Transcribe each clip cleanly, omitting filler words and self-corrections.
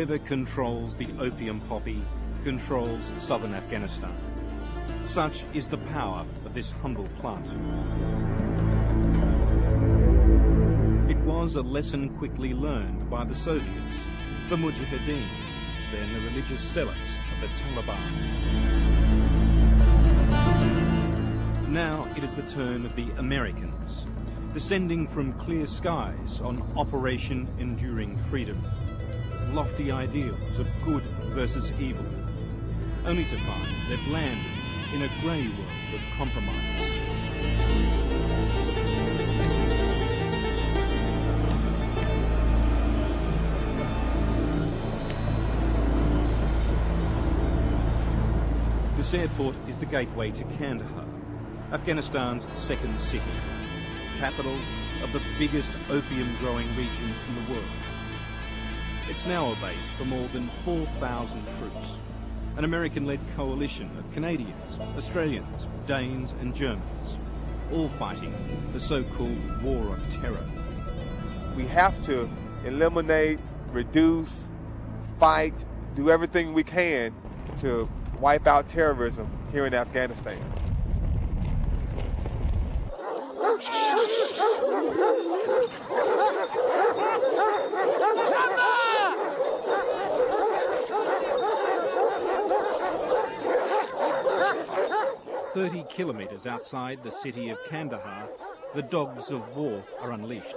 Whoever controls the opium poppy controls southern Afghanistan. Such is the power of this humble plant. It was a lesson quickly learned by the Soviets, the Mujahideen, then the religious zealots of the Taliban. Now it is the turn of the Americans, descending from clear skies on Operation Enduring Freedom. Lofty ideals of good versus evil, only to find they've landed in a grey world of compromise. This airport is the gateway to Kandahar, Afghanistan's second city, capital of the biggest opium-growing region in the world. It's now a base for more than 4,000 troops, an American-led coalition of Canadians, Australians, Danes and Germans, all fighting the so-called War on Terror. We have to eliminate, reduce, fight, do everything we can to wipe out terrorism here in Afghanistan. "30 kilometres outside the city of Kandahar, the dogs of war are unleashed.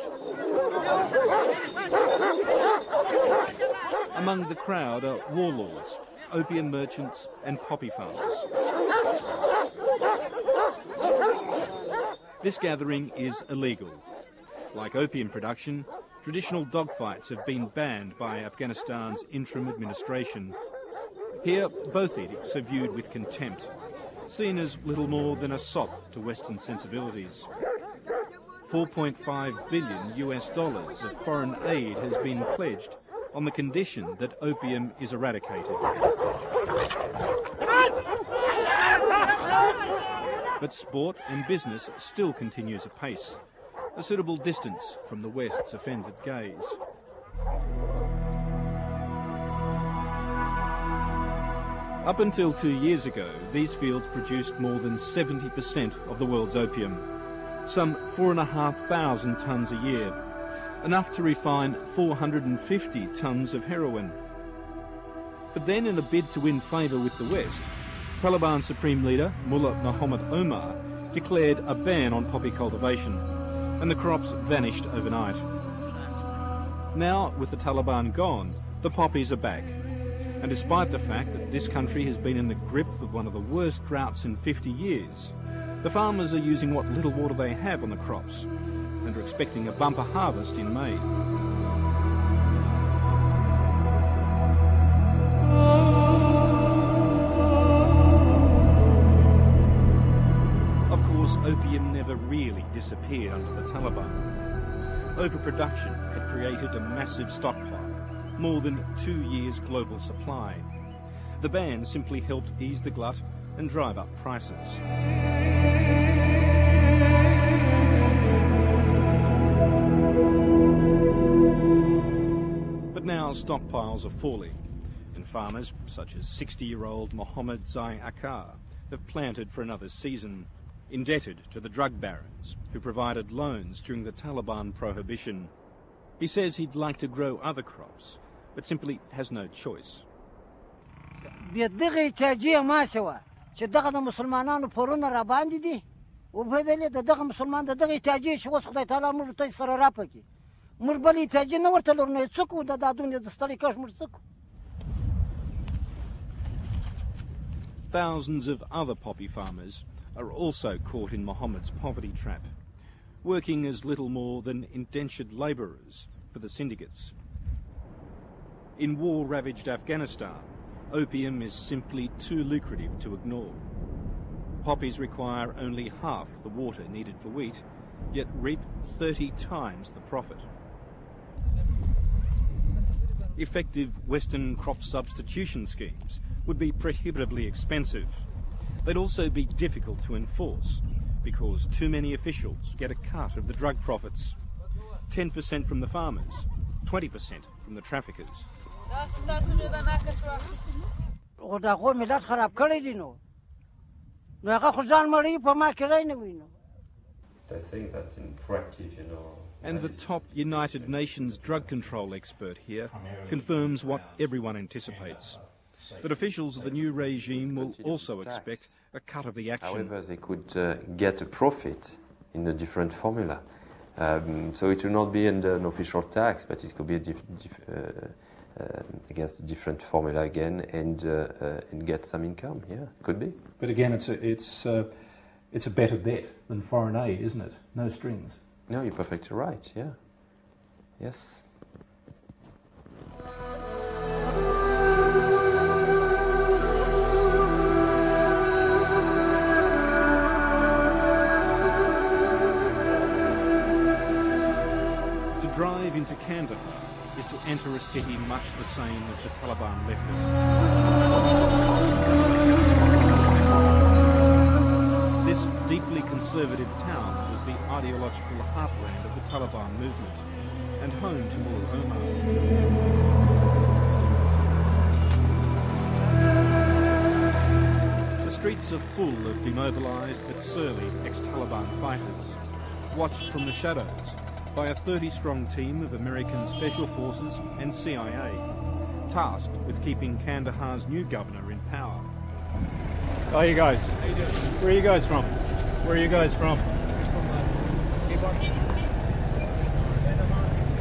Among the crowd are warlords, opium merchants and poppy farmers. This gathering is illegal. Like opium production, traditional dogfights have been banned by Afghanistan's interim administration. Here, both edicts are viewed with contempt, seen as little more than a sop to Western sensibilities. $4.5 billion of foreign aid has been pledged on the condition that opium is eradicated. But sport and business still continues apace, a suitable distance from the West's offended gaze. Up until 2 years ago, these fields produced more than 70% of the world's opium, some 4,500 tonnes a year, enough to refine 450 tonnes of heroin. But then, in a bid to win favour with the West, Taliban Supreme Leader Mullah Muhammad Omar declared a ban on poppy cultivation, and the crops vanished overnight. Now, with the Taliban gone, the poppies are back. And despite the fact that this country has been in the grip of one of the worst droughts in 50 years, the farmers are using what little water they have on the crops and are expecting a bumper harvest in May. Of course, opium never really disappeared under the Taliban. Overproduction had created a massive stockpile, more than 2 years' global supply. The ban simply helped ease the glut and drive up prices. But now stockpiles are falling, and farmers, such as 60-year-old Mohammed Zai Akar, have planted for another season, indebted to the drug barons who provided loans during the Taliban prohibition. He says he'd like to grow other crops, but simply has no choice. Thousands of other poppy farmers are also caught in Mohammed's poverty trap, working as little more than indentured labourers for the syndicates. In war-ravaged Afghanistan, opium is simply too lucrative to ignore. Poppies require only half the water needed for wheat, yet reap 30 times the profit. Effective Western crop substitution schemes would be prohibitively expensive. They'd also be difficult to enforce because too many officials get a cut of the drug profits. 10% from the farmers, 20% from the traffickers. They think that's interactive, you know. And the top United Nations drug control expert here confirms what everyone anticipates, that officials of the new regime will also expect a cut of the action. However, they could get a profit in a different formula. So it will not be under an official tax, but it could be against a different formula again, and get some income. Yeah, could be. But again, it's a better bet than foreign aid, isn't it? No strings. No, you're perfectly right. Yeah. Yes. To drive into Kandahar is to enter a city much the same as the Taliban left it. This deeply conservative town was the ideological heartland of the Taliban movement and home to Mullah Omar. The streets are full of demobilised but surly ex-Taliban fighters, watched from the shadows by a 30-strong team of American Special Forces and CIA, tasked with keeping Kandahar's new governor in power. How are you guys? How you doing? Where are you guys from? Where are you guys from?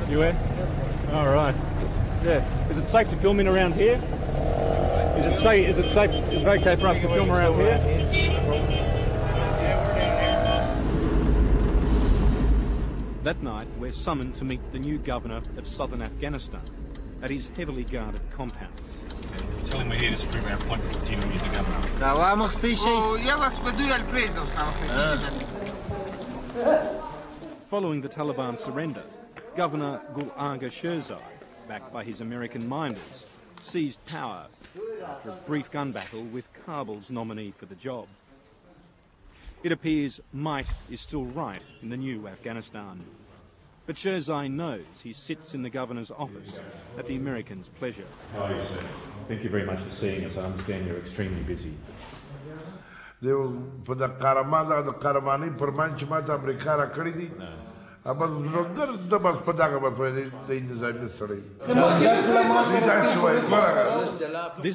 You where? All right. Yeah. Is it safe to film in around here? Is it safe? Is it okay for us to film around here? That night, we're summoned to meet the new governor of southern Afghanistan at his heavily guarded compound. Tell him we're here to prove our point of dealing with the governor. Following the Taliban surrender, Governor Gul Aga Sherzai, backed by his American minders, seized power after a brief gun battle with Kabul's nominee for the job. It appears might is still right in the new Afghanistan. But Sherzai knows he sits in the governor's office at the Americans' pleasure. How are you, sir? Thank you very much for seeing us. I understand you're extremely busy. This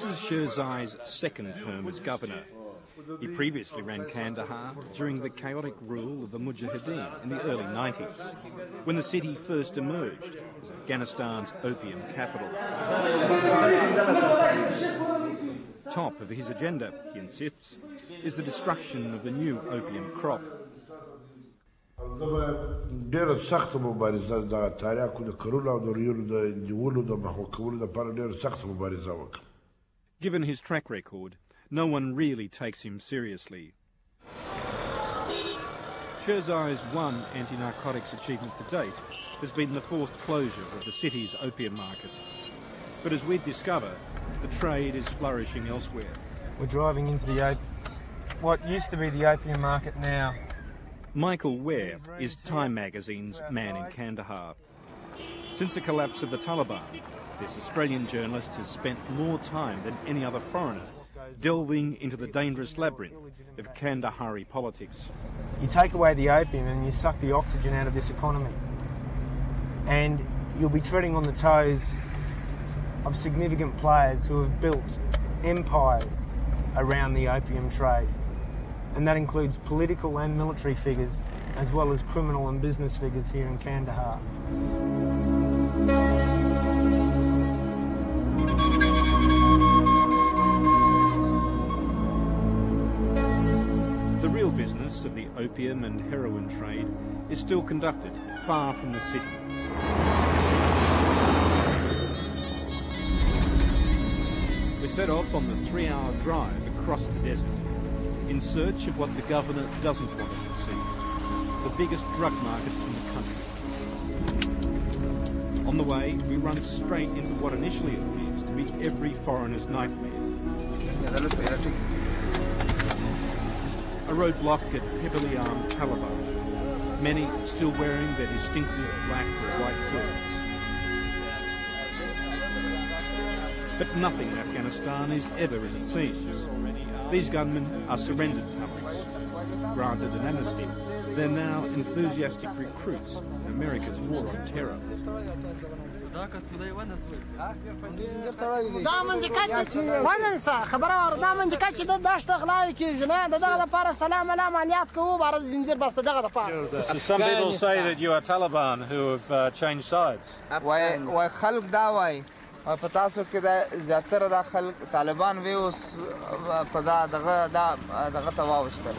is Sherzai's second term as governor. He previously ran Kandahar during the chaotic rule of the Mujahideen in the early 90s, when the city first emerged as Afghanistan's opium capital. Top of his agenda, he insists, is the destruction of the new opium crop. Given his track record, no one really takes him seriously. Sherzai's one anti-narcotics achievement to date has been the forced closure of the city's opium market. But as we'd discover, the trade is flourishing elsewhere. We're driving into what used to be the opium market now. Michael Ware is Time magazine's man in Kandahar. Since the collapse of the Taliban, this Australian journalist has spent more time than any other foreigner delving into the dangerous labyrinth of Kandahari politics. You take away the opium and you suck the oxygen out of this economy. And you'll be treading on the toes of significant players who have built empires around the opium trade. And that includes political and military figures, as well as criminal and business figures here in Kandahar. The real business of the opium and heroin trade is still conducted far from the city. We set off on the 3-hour drive across the desert in search of what the governor doesn't want us to see, the biggest drug market in the country. On the way, we run straight into what initially appears to be every foreigner's nightmare. A roadblock at heavily armed Taliban, many still wearing their distinctive black or white clothes. But nothing in Afghanistan is ever as it seems. These gunmen are surrendered Talibans. Granted an amnesty, they're now enthusiastic recruits in America's war on terror. Some people say that you are Taliban who have changed sides. پتاسو کې دا زیاتره د خلک طالبان وی اوس په دغه تواوشتل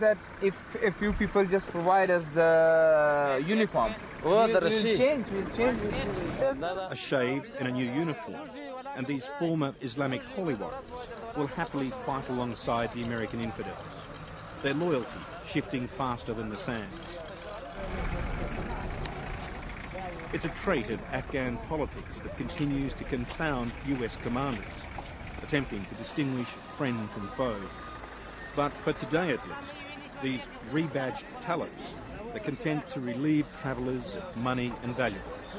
that if you people just provide us the uniform, we'll change. A shave and a new uniform, and these former Islamic holy warriors will happily fight alongside the American infidels, their loyalty shifting faster than the sands. It's a trait of Afghan politics that continues to confound US commanders, attempting to distinguish friend from foe. But for today at least, these rebadged talibs are content to relieve travellers of money and valuables,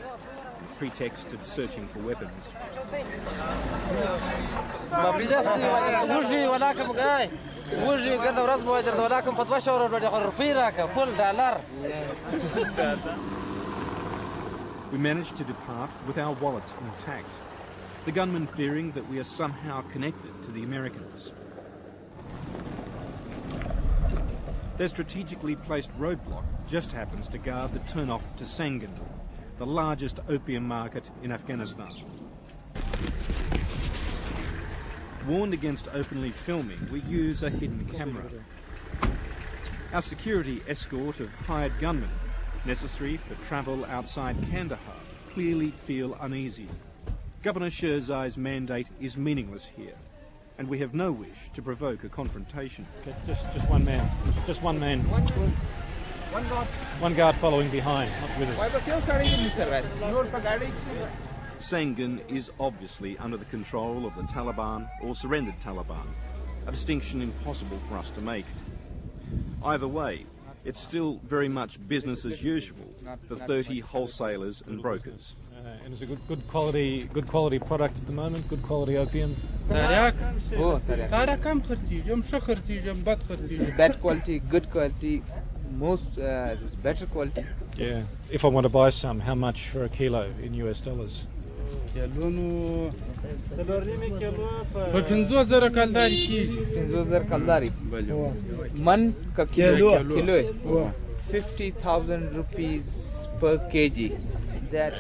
on the pretext of searching for weapons. We managed to depart with our wallets intact, the gunmen fearing that we are somehow connected to the Americans. Their strategically placed roadblock just happens to guard the turn-off to Sangin, the largest opium market in Afghanistan. Warned against openly filming, we use a hidden camera. Our security escort of hired gunmen, necessary for travel outside Kandahar, clearly feel uneasy. Governor Noorzai's mandate is meaningless here, and we have no wish to provoke a confrontation. Okay, just one man. Just one man. One guard following behind, not with us. Sangin is obviously under the control of the Taliban or surrendered Taliban, a distinction impossible for us to make. Either way, it's still very much business as usual for 30 wholesalers and brokers. And it's a good quality product at the moment, good quality opium. Bad quality, good quality, most better quality. Yeah. If I want to buy some, how much for a kilo in US dollars? Man ka kilo 50,000 rupees per kg. That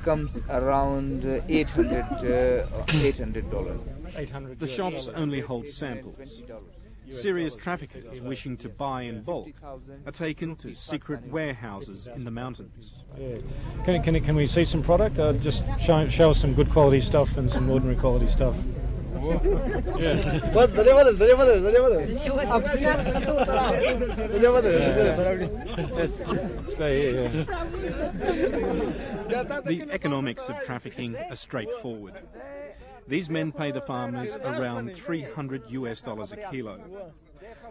comes around $800. The shops only hold samples. Serious traffickers wishing to buy in bulk are taken to secret warehouses in the mountains. Yeah. Can we see some product? Just show us some good quality stuff and some ordinary quality stuff. Stay here. The economics of trafficking are straightforward. These men pay the farmers around $300 a kilo.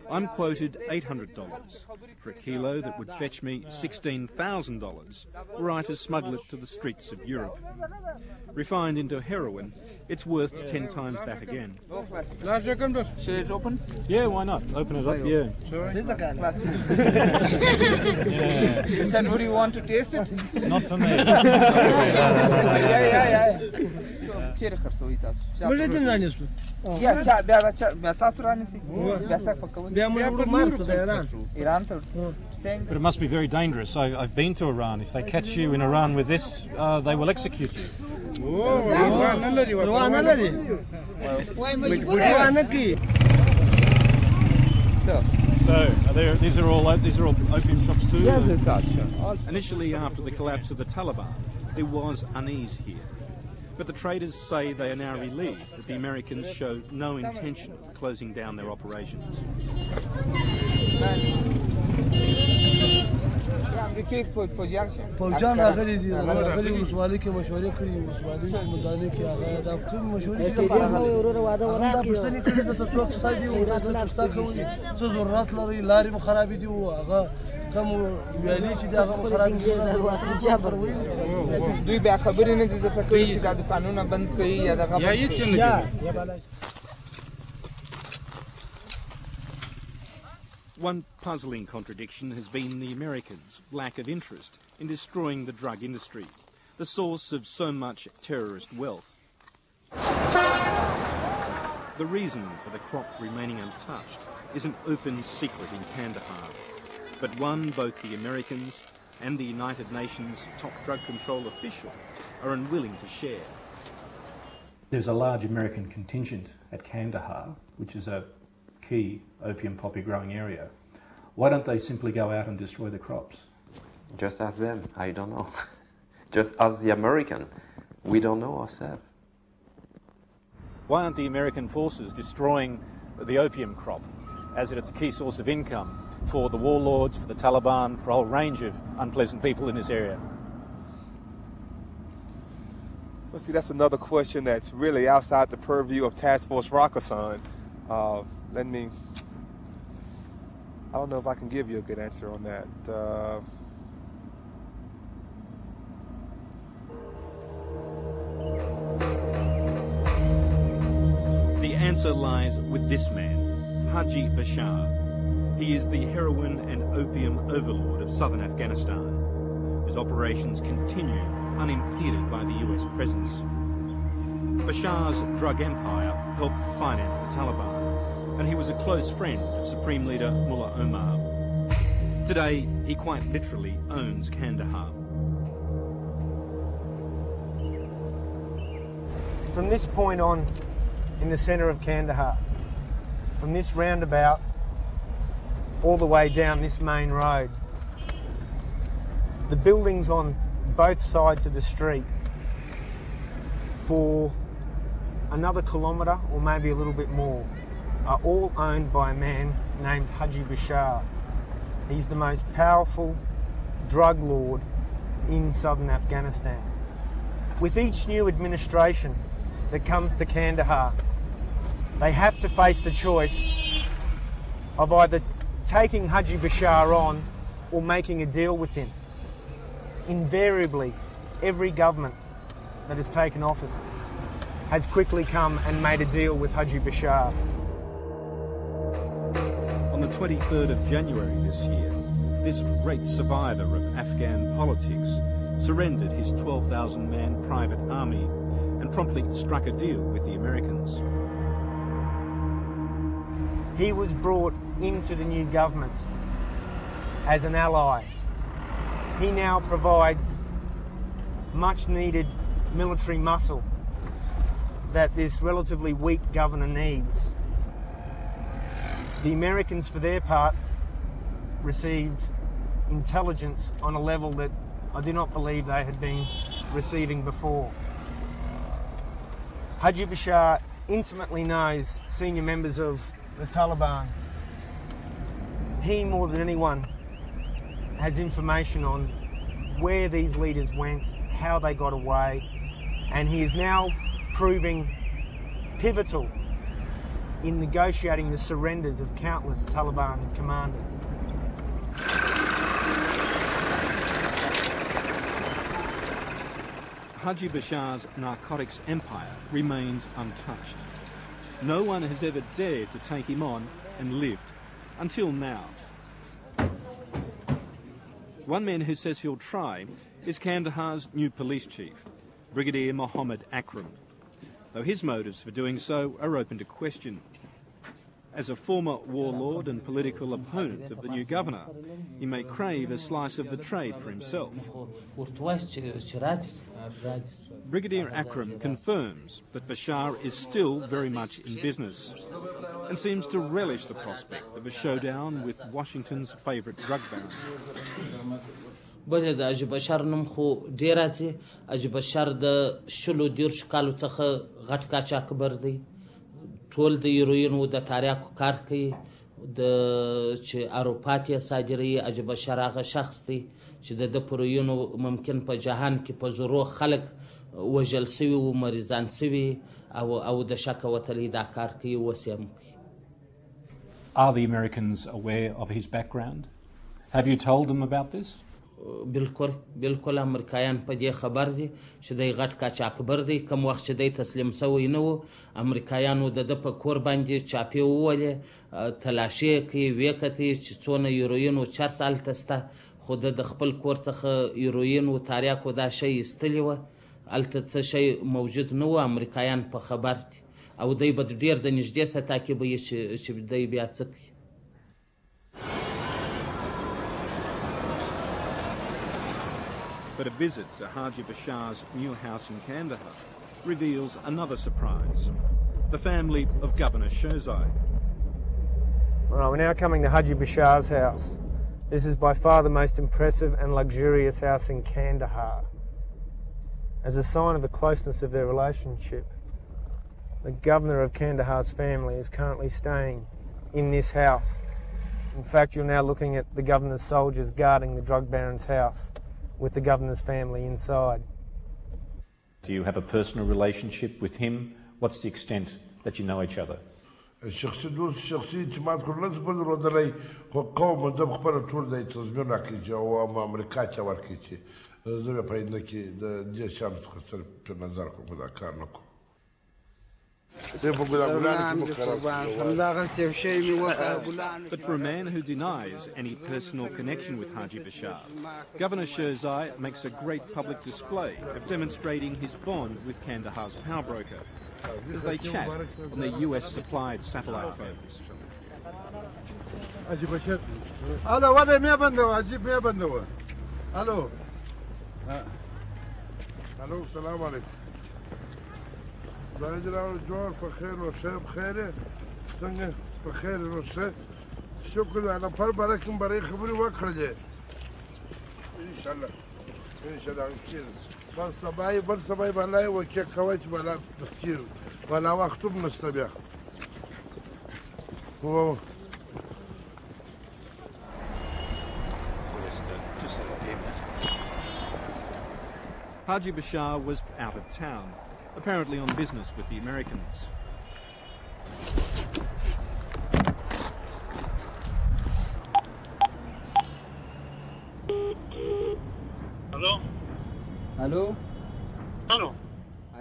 I'm quoted $800 for a kilo that would fetch me $16,000 were I to smuggle it to the streets of Europe. Refined into heroin, it's worth 10 times that again. Should it open? Yeah, why not? Open it up, yeah. Yeah. You said, would you want to taste it? Not for me. Yeah. But it must be very dangerous. I've been to Iran. If they catch you in Iran with this, they will execute you. So these are all opium shops too? Yes, sure. Initially, after the collapse of the Taliban, there was unease here. But the traders say they are now relieved that the Americans show no intention of closing down their operations. دوی بیا خبرې نه دي درته کړي چې دا دوکانونه بند کړي یا دغه One puzzling contradiction has been the Americans' lack of interest in destroying the drug industry, the source of so much terrorist wealth. The reason for the crop remaining untouched is an open secret in Kandahar, but one both the Americans and the United Nations top drug control official are unwilling to share. There's a large American contingent at Kandahar, which is a key opium poppy growing area. Why don't they simply go out and destroy the crops? Just ask them, I don't know. Just ask the American, we don't know ourselves. Why aren't the American forces destroying the opium crop, as it's a key source of income for the warlords, for the Taliban, for a whole range of unpleasant people in this area? Well, see, that's another question that's really outside the purview of Task Force Raksan. I don't know if I can give you a good answer on that. The answer lies with this man, Haji Bashir. He is the heroin and opium overlord of southern Afghanistan, whose operations continue unimpeded by the US presence. Bashir's drug empire helped finance the Taliban, and he was a close friend of Supreme Leader Mullah Omar. Today, he quite literally owns Kandahar. From this point on, in the centre of Kandahar, from this roundabout all the way down this main road, the buildings on both sides of the street for another kilometre or maybe a little bit more are all owned by a man named Haji Bashir. He's the most powerful drug lord in southern Afghanistan. With each new administration that comes to Kandahar, they have to face the choice of either taking Haji Bashir on or making a deal with him. Invariably, every government that has taken office has quickly come and made a deal with Haji Bashir. On the 23rd of January this year, this great survivor of Afghan politics surrendered his 12,000-man private army and promptly struck a deal with the Americans. He was brought into the new government as an ally. He now provides much needed military muscle that this relatively weak governor needs. The Americans, for their part, received intelligence on a level that I do not believe they had been receiving before. Haji Bashir intimately knows senior members of the Taliban. He, more than anyone, has information on where these leaders went, how they got away, and he is now proving pivotal in negotiating the surrenders of countless Taliban commanders. Haji Bashir's narcotics empire remains untouched. No one has ever dared to take him on and lived, until now. One man who says he'll try is Kandahar's new police chief, Brigadier Mohammed Akram, though his motives for doing so are open to question. As a former warlord and political opponent of the new governor, he may crave a slice of the trade for himself. Brigadier Akram confirms that Bashir is still very much in business and seems to relish the prospect of a showdown with Washington's favourite drug baron. بله د حاجي بشر نوم خو ډیر راځي. حاجي بشر د شلو دیرشو کالو څخه غټ قاچاقبر دی. ټول د هیروینو د تاریاکو کار کوي. د چې اروپا ته صادروي. حاجي بشر هغه شخص دی چې د هیروینو ممکن په جهان کې په زرو خلک وژل سوي و مریضان سوي او د شک وتلی دا کار کوي اوس هم کوي. Are the Americans aware of his background? Have you told them about this? بالکل امریکایان په دې خبر دي چې دی غټ قاچاقبر دی. کوم وخت چې دی تسلیم شوی نه و امریکایانو د په کور باندې چاپې وولې تلاشي کوي ویې کتې چې څونه هیروین او چرس هلته شته خو د خپل کور څخه هیروین او تاریاکو دا شی ایستلي وه هلته څه شی موجود نه و امریکایان په خبر دي او دی به ډېر د نږدې سره تعقیبوي چې دی بیا څه کوي. But a visit to Haji Bashir's new house in Kandahar reveals another surprise. The family of Governor Noorzai. Right, we're now coming to Haji Bashir's house. This is by far the most impressive and luxurious house in Kandahar. As a sign of the closeness of their relationship, the governor of Kandahar's family is currently staying in this house. In fact, you're now looking at the governor's soldiers guarding the drug baron's house, with the governor's family inside. Do you have a personal relationship with him? What's the extent that you know each other? شخصي دوست شخصي اعتماد کول نه زبر ودلای خو قوم د خبر ټول د تضمین راکړي او امریکا چا ورکړي چې زه په پاینده کې د دې شام څخه سره په نظر کوم دا کار نه کوم. But for a man who denies any personal connection with Haji Bashir, Governor Noorzai makes a great public display of demonstrating his bond with Kandahar's power broker as they chat on their US-supplied satellite phones. Haji Bashir. Hello, what am I doing? Haji Bashir. Hello. Hello, salam alaikum. جوار بخير وشيء بخير سنگ بخير وشيء شكرا أنا بركم بري خبري وكرجة إن شاء الله كثير بس صباي بلاي وكيك كواج بلا كثير ولا وقت بنستبيع هو Haji Bashir was out of town, apparently on business with the Americans. Hello? Hello? Hello?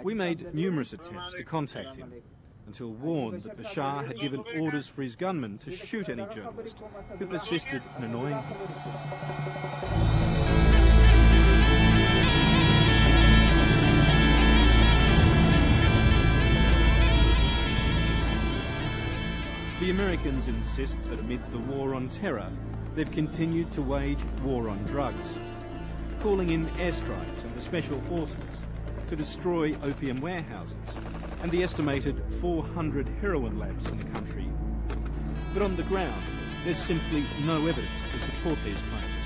We made numerous attempts to contact him, until warned that Bashir had given orders for his gunmen to shoot any journalist who persisted in annoying him. The Americans insist that amid the war on terror, they've continued to wage war on drugs, calling in airstrikes and the special forces to destroy opium warehouses and the estimated 400 heroin labs in the country. But on the ground, there's simply no evidence to support these claims.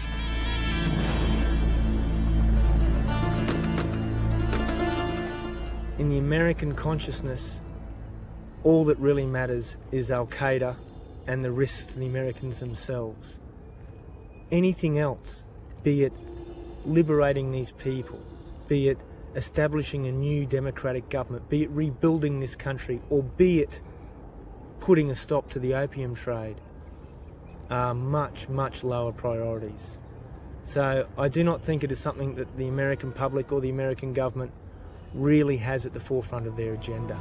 In the American consciousness, all that really matters is Al-Qaeda and the risks to the Americans themselves. Anything else, be it liberating these people, be it establishing a new democratic government, be it rebuilding this country, or be it putting a stop to the opium trade, are much, much lower priorities. So I do not think it is something that the American public or the American government really has at the forefront of their agenda.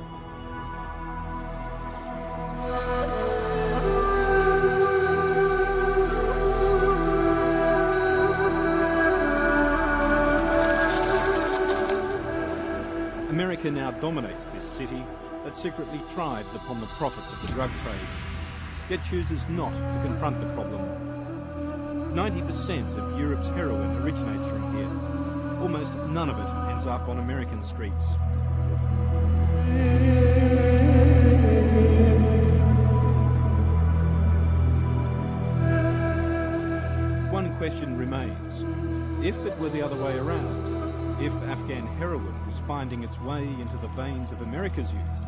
America now dominates this city that secretly thrives upon the profits of the drug trade, yet chooses not to confront the problem. 90% of Europe's heroin originates from here. Almost none of it ends up on American streets. One question remains. If it were the other way around, if Afghan heroin was finding its way into the veins of America's youth,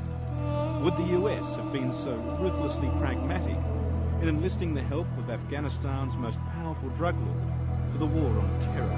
would the US have been so ruthlessly pragmatic in enlisting the help of Afghanistan's most powerful drug lord for the war on terror?